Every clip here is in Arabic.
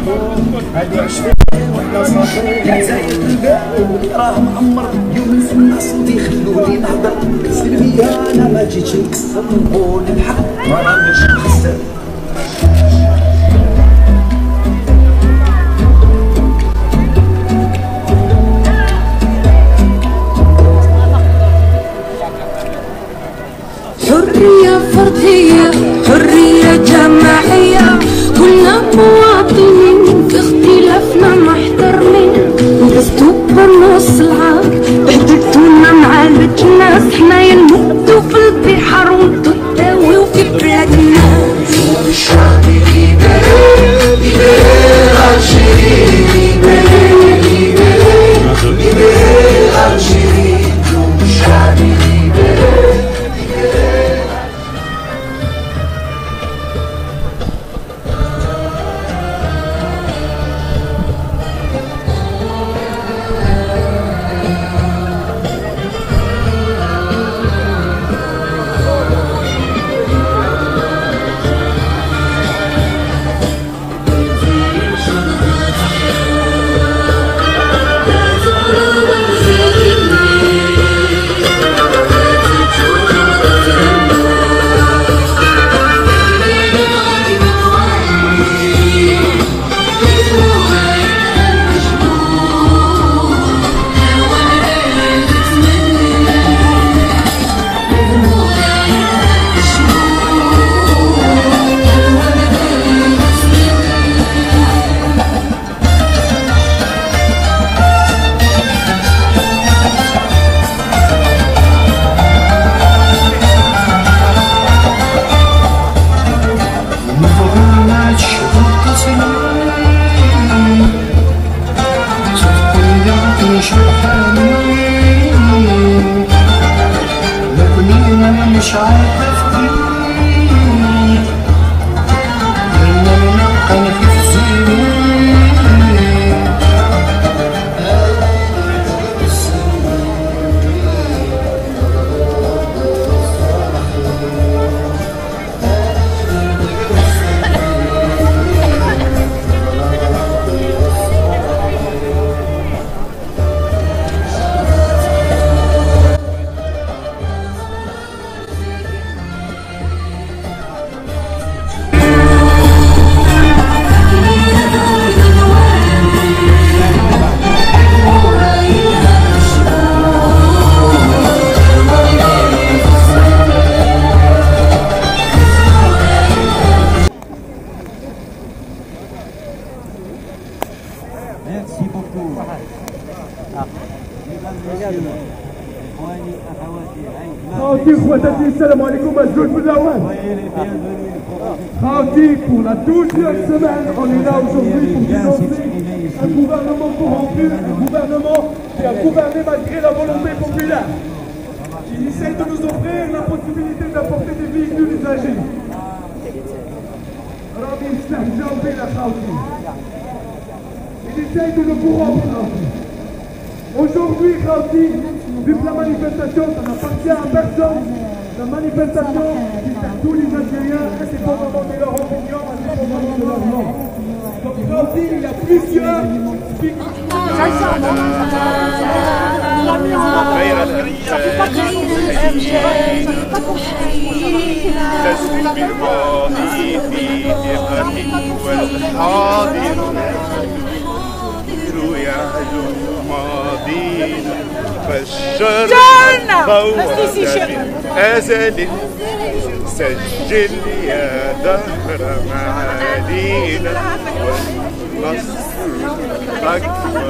هادي 20 وحده صافي يا زايد البال راه معمر يوم الناس ودي خلوني نهضر سلمية انا ما جيتش نكسر نقول الحق ما رانيش نخسر حرية فردية حرية جماعية كلنا مواطنين في اختلافنا محترمين ندستو بالنص العاق بهدلتونا مع الناس حنايا نموتو في البحر وانتو تداويو في بلادنا الشعب ليبرالي ليبرالي الجيري ليبرالي ليبرالي الجيري الشعب ليبرالي مش عارف Merci beaucoup. Khaoti, Khouatati, salam alaikum, Azzoul Boulaouane. Khaoti, pour la 12e semaine, on est là aujourd'hui pour dénoncer un gouvernement corrompu, un gouvernement qui a gouverné malgré la volonté populaire. Il essaie de nous offrir la possibilité d'apporter des véhicules usagés. Rabbi Stahjaoui la Khaoti. Il essaye de nous corrompre. Aujourd'hui, Khaoti, vu que la manifestation, ça n'appartient à personne, la manifestation, c'est à tous les Algériens, indépendamment de leur opinion, indépendamment de leur nom. Donc Khaoti, il y a plusieurs فالشر أزل سجل يا دهر معالينا والنصر أكبر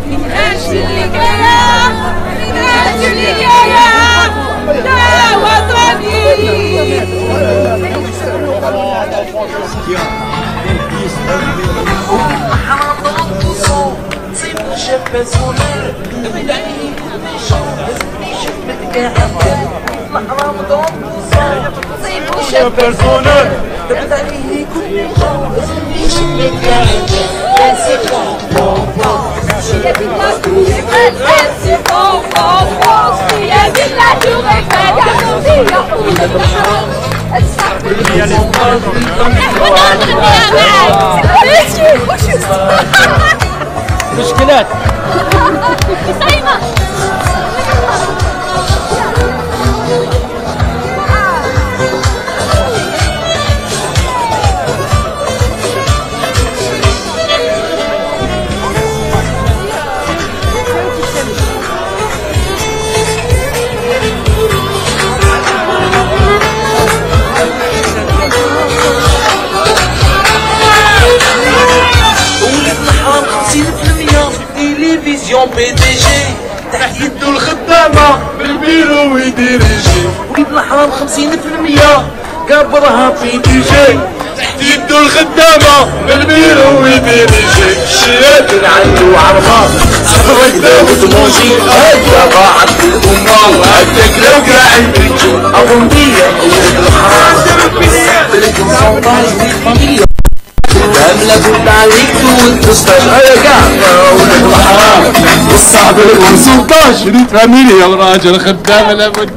من أجلك يا وطني Tour Eiffel, مشكلات تلفزيون بي دي جي تحت يدو الخدامة بالبيرو يديريجي وليد الحرام 50% كبرها في دي جي تحت يدو الخدامة بالبيرو يديريجي الشياطين عنده عرفة صفرك داود موجي هكا ضاعت الأمة وهكاك لو كاع البيجي أغنية وليد الحرام بالكم صوتاج بالفاميليا عاملة قلت عليك وتستاج يا كاع ولد الحرام والصعب لكم 16 ريت فاميليا يا راجل خدامة لابد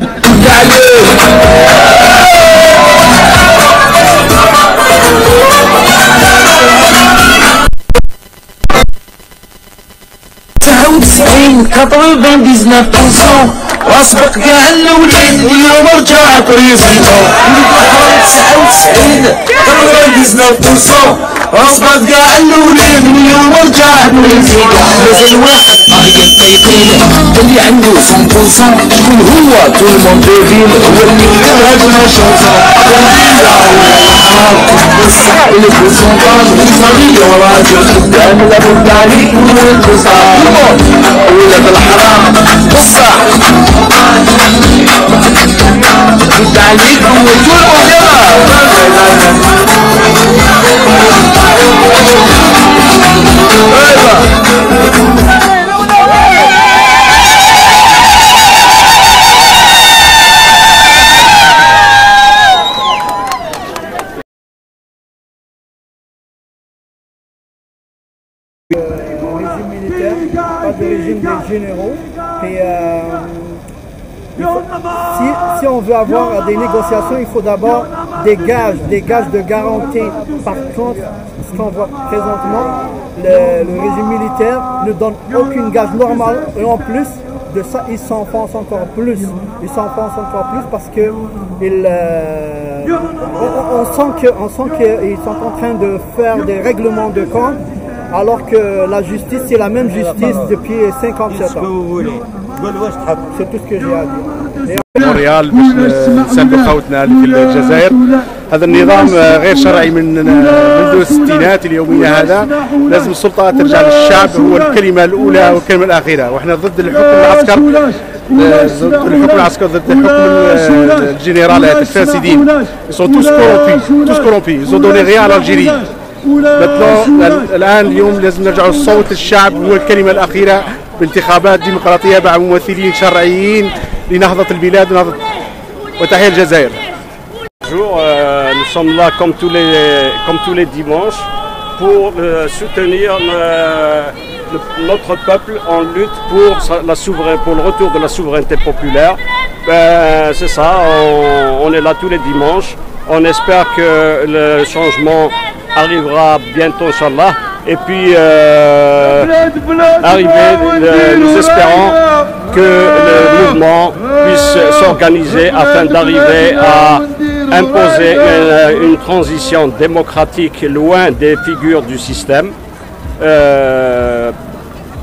كطبيب 19% واسبق كاع الاولين اليوم رجعت ريزيدو 99 كطبيب 19% واسبق كاع الاولين اليوم رجعت ريزيدو لازم واحد يطيقين اللي عنده 100% شكون هو تو المون ديفين هو اللي كتب هاد الشونسون بصح البوسونطاج بالفاميليا وراجل خدام لابد عليك والبصار ولاد الحرام بصح رد عليك régime militaire, pas de régime des généraux. Et si on veut avoir des négociations, il faut d'abord des gages de garantie. Par contre, ce qu'on voit présentement, le régime militaire ne donne aucun gage normal. Et en plus de ça, ils s'enfoncent encore plus. Ils s'enfoncent encore plus parce que on sent qu'ils sont en train de faire des règlements de compte. Alors que la justice, c'est la même justice depuis 57 ans. C'est tout ce que j'ai à dire. مونريال باش نساندوا خوتنا اللي في الجزائر. هذا النظام غير شرعي منذ الستينات اليوميه. هذا لازم السلطه ترجع للشعب، هو الكلمه الاولى والكلمه الاخيره، واحنا ضد الحكم العسكر، ضد الحكم الجنرالات الفاسدين. Ils sont tous corrompus. Ils ont donné rien à l'Algérie. الآن اليوم لازم نرجعوا لصوت الشعب، هو الكلمة الأخيرة بانتخابات ديمقراطية مع ممثلين شرعيين لنهضة البلاد وتحية الجزائر. Nous sommes là comme tous les dimanches pour soutenir notre peuple en lutte pour le retour de la souveraineté populaire. C'est ça, on est là tous les dimanches. On espère que le changement arrivera bientôt, Inch'Allah. Et puis, nous espérons que le mouvement puisse s'organiser afin d'arriver à imposer une transition démocratique loin des figures du système.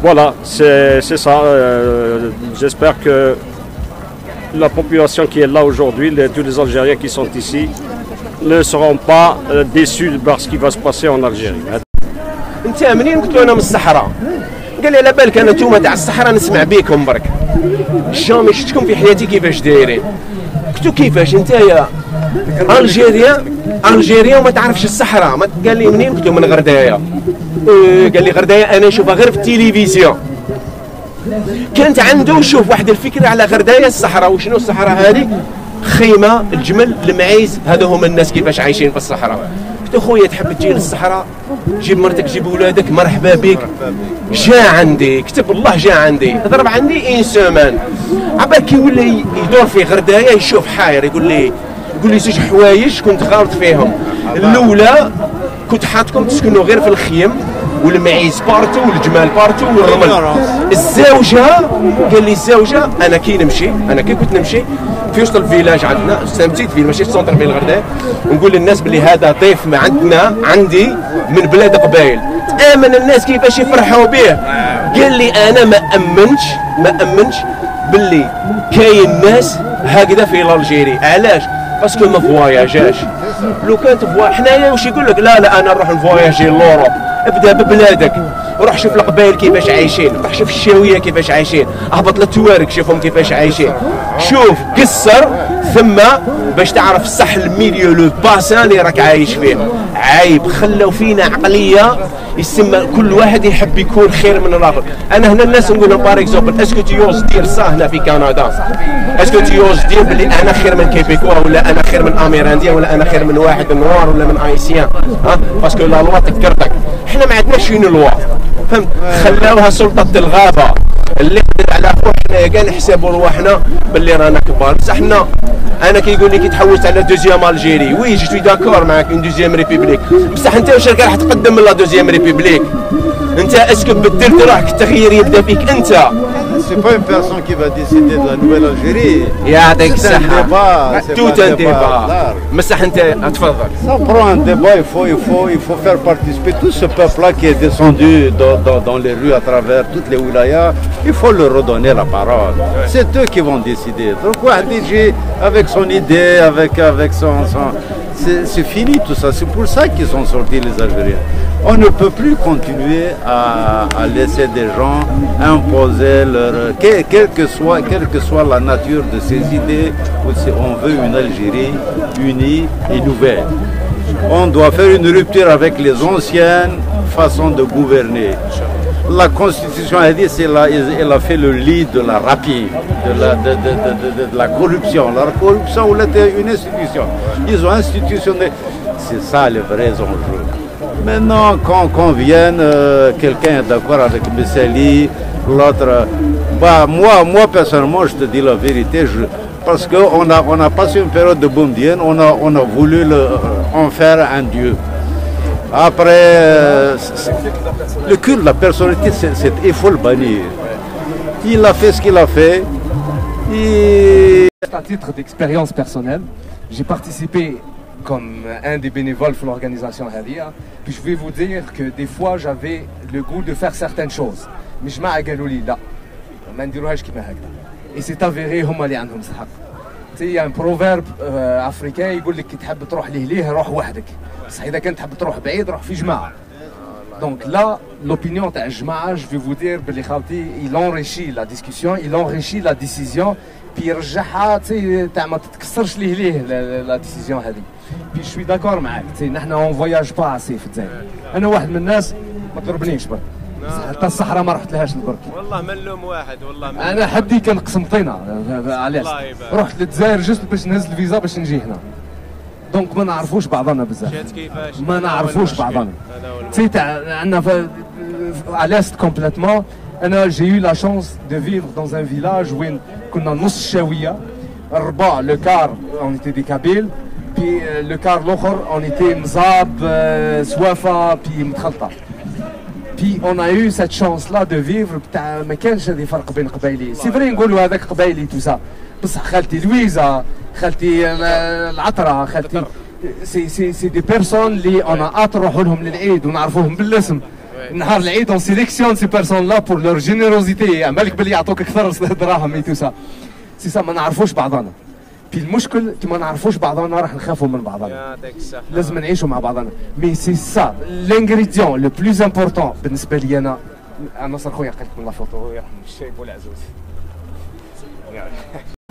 Voilà, c'est ça. J'espère que la population qui est là aujourd'hui, tous les Algériens qui sont ici, ne seront pas déçus par ce qui va se passer en Algérie. انت منين قلت له انا من الصحراء؟ قال لي على بالك انا نتوما تاع الصحراء نسمع بيكم برك. جامي شفتكم في حياتي كيفاش دايرين. قلت له كيفاش انت يا الجيريا وما تعرفش الصحراء؟ قال لي منين؟ قلت له من غردايه. قال لي غردايه انا نشوفها غير في التلفزيون. كانت عنده شوف واحد الفكره على غردايه الصحراء. وشنو الصحراء هذه؟ خيمه، الجمل، المعيز، هذا هما الناس كيفاش عايشين في الصحراء. قلت خويا تحب تجي للصحراء؟ جيب مرتك، جيب ولادك، مرحبا بك. جا عندي، كتب الله جا عندي، ضرب عندي ان سومان. عبالك يولي يدور في غردايه يشوف حاير، يقول لي قول لي زوج حوايج كنت غالط فيهم. الاولى كنت حاطكم تسكنوا غير في الخيم والمعيز بارتو والجمال بارتو والرمل. الزوجه قال لي الزوجه انا كي كنت نمشي في وسط الفيلاج عندنا سامتيت فيل ماشي سونتر فيل الغرداء، ونقول للناس بلي هذا ضيف ما عندي من بلاد قبايل. تامن الناس كيفاش يفرحوا به. قال لي انا ما امنش باللي كاين ناس هكذا في الجيري. علاش؟ باسكو ما فواياجاش. لو كانت حنايا واش يقول لك؟ لا انا نروح نفواياجي لوروب. ابدا ببلادك، روح شوف القبائل كيفاش عايشين، روح شوف الشاويه كيفاش عايشين، اهبط للتوارق شوفهم كيفاش عايشين، شوف قصر ثم باش تعرف صح الميليو لو باسان اللي راك عايش فيه. عيب خلوا فينا عقليه يسمى كل واحد يحب يكون خير من الاخر. انا هنا الناس نقول لهم بار اكزومبل، اسكو تيوز دير صح هنا في كندا؟ اسكو تيوز دير بلي انا خير من كيبيكوا ولا انا خير من اميرانديا ولا انا خير من واحد نوار ولا من ايسيان؟ باسكو لا لوا تكرتك. احنا ما عندناش اون لوا، فهمت؟ خلاوها سلطه الغابه اللي على خوحنا كاع نحسبوا رواحنا باللي رانا كبار. بصح حنا انا كيقول لي كي تحوست على دوزيام الجيري وي جو سوي داكور معاك اون دوزيام ريبوبليك، بصح انت واش راك راح تقدم من لا دوزيام ريبوبليك؟ انت اسكو بدلت روحك؟ التغيير يبدا فيك انت. C'est pas une personne qui va décider de la nouvelle Algérie. يعطيك الصحة. Tout un débat. مسح انت تفضل. Ça prend un débat, il faut faire participer tout ce peuple-là qui est descendu dans les rues à travers toutes les wilayas. Il faut leur redonner la parole. C'est eux qui vont décider. Donc Wahidji, avec son idée, avec son c'est fini tout ça. C'est pour ça qu'ils sont sortis les Algériens. On ne peut plus continuer à laisser des gens imposer leur... Quelle que soit la nature de ces idées, on veut une Algérie unie et nouvelle. On doit faire une rupture avec les anciennes façons de gouverner. La Constitution a dit elle a fait le lit de la rapine, de la corruption. La corruption, on était une institution. Ils ont institutionné. C'est ça les vrais enjeux. Maintenant, quand vienne, quelqu'un est d'accord avec Bessali, l'autre... Bah, moi, personnellement, je te dis la vérité, parce qu'on a passé une période de boumdienne, on a voulu en faire un dieu. Après, le culte de la personnalité, il faut le bannir. Il a fait ce qu'il a fait. À titre d'expérience personnelle, j'ai participé comme un des bénévoles pour l'organisation Hadia. Puis je vais vous dire que des fois j'avais le goût de faire certaines choses. Mais je m'ai dit là, ما نديروهاش كيما هكذا. Et c'est avéré هما اللي عندهم الحق. Il y a un proverbe africain يقول لك كي تحب تروح ليه روح وحدك. بصح إذا كنت تحب تروح بعيد روح في جماعة. Donc là, l'opinion تاع الجماعة, je vais vous dire بلي خاوتي il enrichit la discussion, il enrichit la décision, puis يرجعها تاع ما تتكسرش ليه la décision هذه. Puis je suis d'accord معاك, نحنا on voyage pas assez في الجزائر. أنا واحد من الناس ما تضربنيش برك. حتى الصحراء ما رحت لهاش البرك. والله ملوم واحد والله ملوم. انا حدي كان قسم طينه علاش رحت للجزائر جست باش نهز الفيزا باش نجي هنا. دونك ما نعرفوش بعضنا بزاف. ما نعرفوش بعضنا. تي عندنا à l'est complètement. انا j'ai eu la chance de vivre dans un village وين كنا نص شاويه. الربع le quart on était des Kabyles. Puis le quart الاخر on était مزاب سوافه puis متخلطه. Puis on a eu cette chance-là de vivre ما كانش هذه فرق بين قبايلي. سي فري نقولوا هذاك قبايلي تو سا. بصح خالتي لويزا، خالتي العطرة، خالتي سي دي بيرسون اللي انا نروحوا لهم للعيد ونعرفوهم بالاسم. نهار العيد اون سيليكسيون سي بيرسون لا بور لور جينيروزيتي، بالك باللي يعطوك اكثر دراهم اي تو سا. سي سا ما نعرفوش بعضنا. في المشكل كي ما نعرفوش بعضنا راح نخافوا من بعضنا. لازم نعيشوا مع بعضنا. مي سي سا لانغريديون لو بلوز امبورطون بالنسبه لي انا. نصر خويا قلت من لا فوتو يرحم الشايب والعزوز.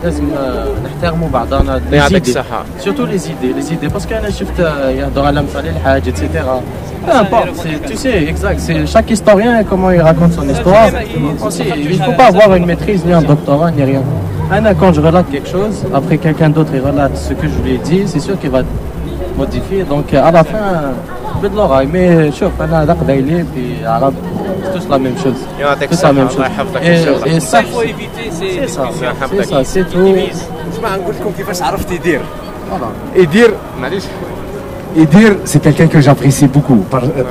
لازم نحترموا بعضنا. يعطيك الصحة. سورتو لي زيدي باسكو انا شفت يهضروا على مصالح الحاج ايتترا. Peu importe, tu sais, exact, c'est chaque historien comment il raconte son histoire. Aussi, il ne faut pas avoir une maîtrise ni un doctorat ni rien. Anna, quand je relate quelque chose, après quelqu'un d'autre il relate ce que je lui ai dit, c'est sûr qu'il va modifier. Donc à la fin, باللغة. Mais شوف أنا ذاك بايلي puis arabe, c'est tous la même chose. C'est la même chose. Et ça, c'est ça, c'est tout. اسمع نقول لكم كيفاش عرفت يدير. يدير سي كالكان كو جابريسي بوكو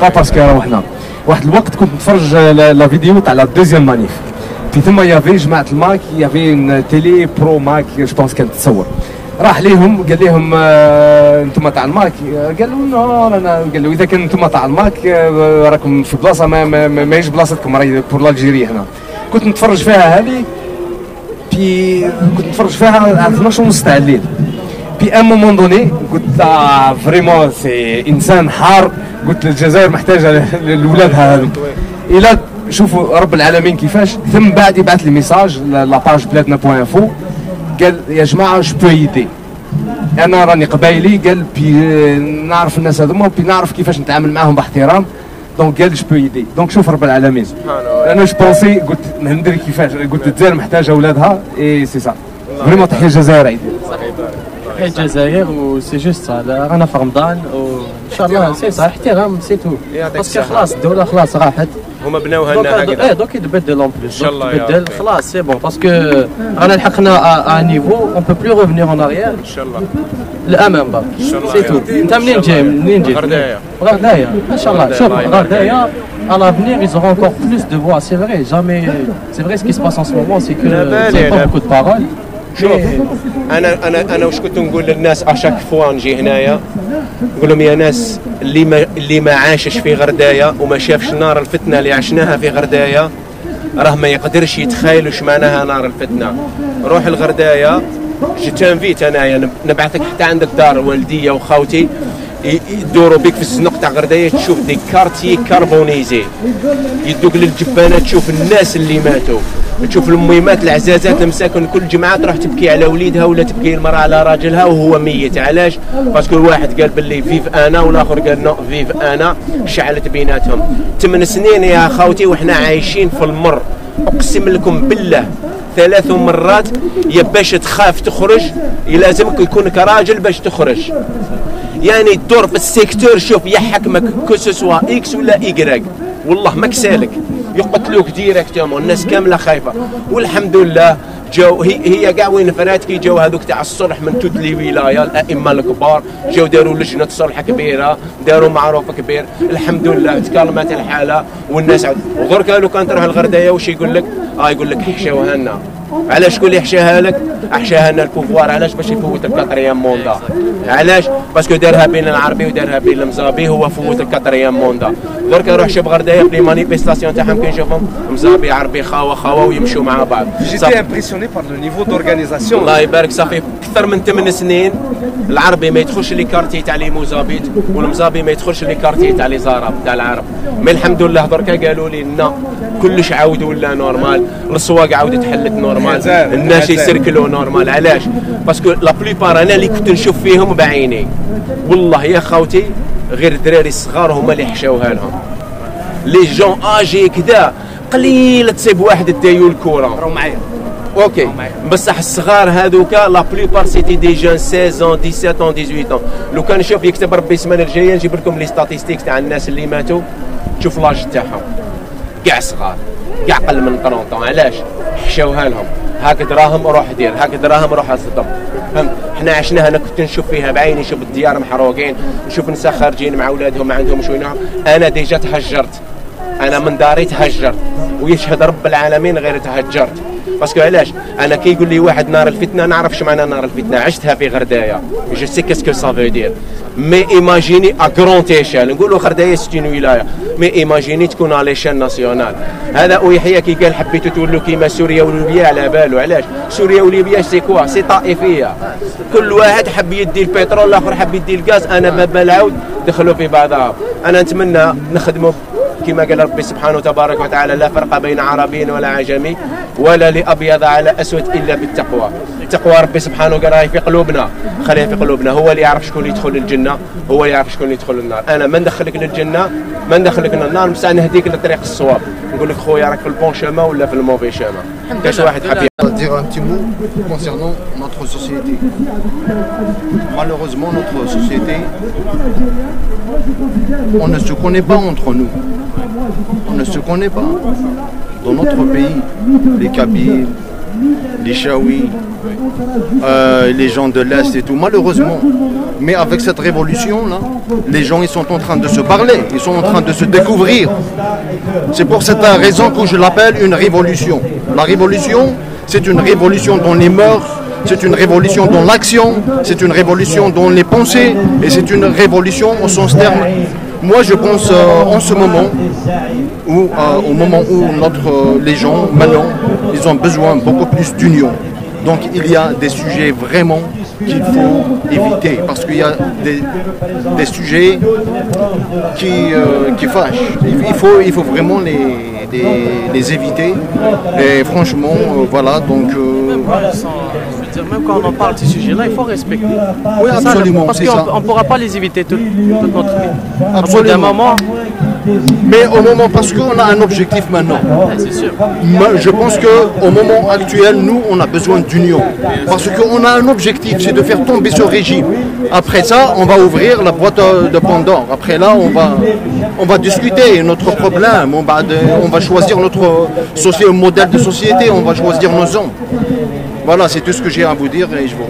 با باسكو روحنا واحد الوقت كنت نتفرج لا فيديو تاع لا دوزيام مانيف في ثم يافي جماعه الماك يافي ان تيلي برو ماك جو بونس كانت تصور راح ليهم قال لهم انتم تاع الماك قال لهم نو انا قال له اذا كان انتم تاع الماك راكم في بلاصه ماهيش بلاصتكم راهي بور لالجيري هنا كنت نتفرج فيها هذه كنت نتفرج فيها على 12:30 تاع الليل في ان مومون دوني قلت فريمون سي انسان حار قلت الجزائر محتاجه لاولادها هذوك الى شوفوا رب العالمين كيفاش ثم بعد يبعث لي ميساج لاباج بلادنا بوان انفو قال يا جماعه جو بو ايدي انا راني قبايلي قال بي نعرف الناس هذوما بي نعرف كيفاش نتعامل معاهم باحترام دونك قال جو بو ايدي دونك شوف رب العالمين انا جو بونسي قلت ندري كيفاش قلت الجزائر محتاجه اولادها اي سي سا فريمون تحيه الجزائر عيد تحيه الجزائر وسي جوست صح رانا في رمضان وان شاء الله سي صح احترام سي تو باسكو خلاص الدوله خلاص راحت هما بناوها لنا هكذا دوك يتبدل اون بليس ان شاء الله يتبدل خلاص سي بون باسكو رانا لحقنا ان نيفو اون بو بلو ريفونير اون اريير ان شاء الله الامام برك سي تو انت منين جاي غردايه ان شاء الله شوف غردايه à l'avenir, ils auront encore plus de voix. C'est vrai, jamais. C'est vrai, ce qui se passe en ce moment, c'est que il n'y a pas beaucoup de paroles. شوف انا واش كنت نقول للناس اشاك فوا نجي هنايا نقول لهم يا ناس اللي ما عاشش في غردايه وما شافش نار الفتنه اللي عشناها في غردايه راه ما يقدرش يتخيل واش معناها نار الفتنه. روح الغردايه جيت انفيت انايا نبعثك حتى عندك دار والديه وخاوتي يدوروا بك في الزنق تاع غردايه تشوف دي كارتي كاربونيزي يدوك للجبانات تشوف الناس اللي ماتوا تشوف الميمات العزازات المساكن كل جمعه تروح تبكي على وليدها ولا تبكي المراه على راجلها وهو ميت. علاش؟ باسكو الواحد قال باللي فيف انا والاخر قال نو فيف انا شعلت بيناتهم 8 سنين يا خاوتي وحنا عايشين في المر. اقسم لكم بالله 3 مرات يا باش تخاف تخرج يلازمك يكونك راجل باش تخرج. يعني الدور في السيكتور شوف يحكمك كوسوسوا اكس ولا ايكغيك والله ماك سالك يقتلوك ديريكتومون. الناس كامله خايفه والحمد لله جاو هي كاع وين فرات كي جاو هذوك تاع الصلح من توت لي ولايه الائمه الكبار جاو داروا لجنه صلح كبيره داروا معروف كبير الحمد لله تكلمت الحاله والناس ودرك لو كان تروح الغردايه واش يقول لك يقول لك حشاوها لنا. علاش شكون اللي حشاها لك؟ حشاها لنا البوفوار. علاش؟ باش يفوت الكاتريام موندا. علاش؟ باسكو دارها بين العربي ودارها بين المزابي هو فوت الكاتريام موندا. درك روح شوف غردايه في لي مانيفيستاسيون تاعهم كي نشوفهم مزابي عربي خاوه ويمشوا مع بعض. جيتي امبرسيوني بار لو نيفو دورغانيزاسيون. الله يبارك صافي اكثر من 8 سنين العربي ما يدخلش لي كارتي تاع لي موزابيت والمزابي ما يدخلش لي كارتي تاع لي زارب تاع العرب. مي الحمد لله دركا قالوا لي لا كلش عاود ولا نورمال الاسواق عاودت حلت نورمال الناس يسركلوا نورمال. علاش؟ باسكو لا بليبار انا اللي كنت نشوف فيهم بعيني والله يا خوتي غير الدراري الصغار هما اللي حشاوها لهم. لي جون اجي كذا قليل تصيب واحد دايو الكره راهو معايا اوكي بصح الصغار هذوك لا بليبار سيتي دي جون 16 17 18 لو كان نشوف يكتب ربي السمانه الجايه نجيب لكم لي ستاتيستيك تاع الناس اللي ماتوا تشوف لاج تاعهم كاع صغار كاع اقل من 30. علاش؟ حشاوها لهم هاك دراهم روح دير هاك دراهم روح اصدم. فهمت؟ احنا عشناها انا كنت نشوف فيها بعيني نشوف الديار محروقين نشوف نساء خارجين مع اولادهم ما عندهمش وين. انا ديجا تهجرت انا من داري تهجرت ويشهد رب العالمين غير تهجرت. باسكو علاش؟ انا كي يقول لي واحد نار الفتنه نعرف اش معنى نار الفتنه عشتها في غردايه جو سي كاسكو سا فو دير. مي ايماجيني ا غرونت ايشال نقولوا غردايه 60 ولايه مي ايماجيني تكون على ليشان ناسيونال. هذا ويحيى كي قال حبيتوا تولوا كيما سوريا وليبيا على بالو. علاش؟ سوريا وليبيا سي كوا سي طائفيه كل واحد حب يدي البترول الاخر حب يدي الغاز. انا باب العود دخلوا في بعضها. انا نتمنى نخدموا كما قال ربي سبحانه تبارك وتعالى لا فرق بين عربي ولا عجمي ولا لأبيض على أسود إلا بالتقوى. التقوى ربي سبحانه قال راهي في قلوبنا خليها في قلوبنا. هو اللي يعرف شكون اللي يدخل للجنة هو اللي يعرف شكون اللي يدخل للنار. أنا ما ندخلك للجنة ما ندخلك للنار بصح نهديك للطريق الصواب نقول لك خويا راك في البون شاما ولا في الموفي شاما. كاش واحد حبيب dire un petit mot concernant notre société. Malheureusement, notre société, on ne se connaît pas entre nous. On ne se connaît pas. Dans notre pays, les Kabyles, les Chaouis, les gens de l'Est et tout, malheureusement. Mais avec cette révolution-là, les gens ils sont en train de se parler, ils sont en train de se découvrir. C'est pour cette raison que je l'appelle une révolution. La révolution, c'est une révolution dans les mœurs, c'est une révolution dans l'action, c'est une révolution dans les pensées, et c'est une révolution au sens terme. Moi, je pense en ce moment, au moment où les gens, maintenant, ils ont besoin beaucoup plus d'union. Donc, il y a des sujets vraiment qu'il faut éviter, parce qu'il y a des sujets qui fâchent. Il faut vraiment les éviter. Et franchement, voilà, donc... Même quand on en parle de ces sujets-là, il faut respecter. Oui, absolument. Parce qu'on ne pourra pas les éviter toute notre vie. Absolument. Au bout d'un moment... Mais au moment, parce qu'on a un objectif maintenant. C'est sûr. Je pense qu'au moment actuel, nous, on a besoin d'union. Parce qu'on a un objectif, c'est de faire tomber ce régime. Après ça, on va ouvrir la boîte de Pandore. Après là, on va discuter notre problème. On va choisir notre modèle de société. On va choisir nos hommes. Voilà, c'est tout ce que j'ai à vous dire et je vous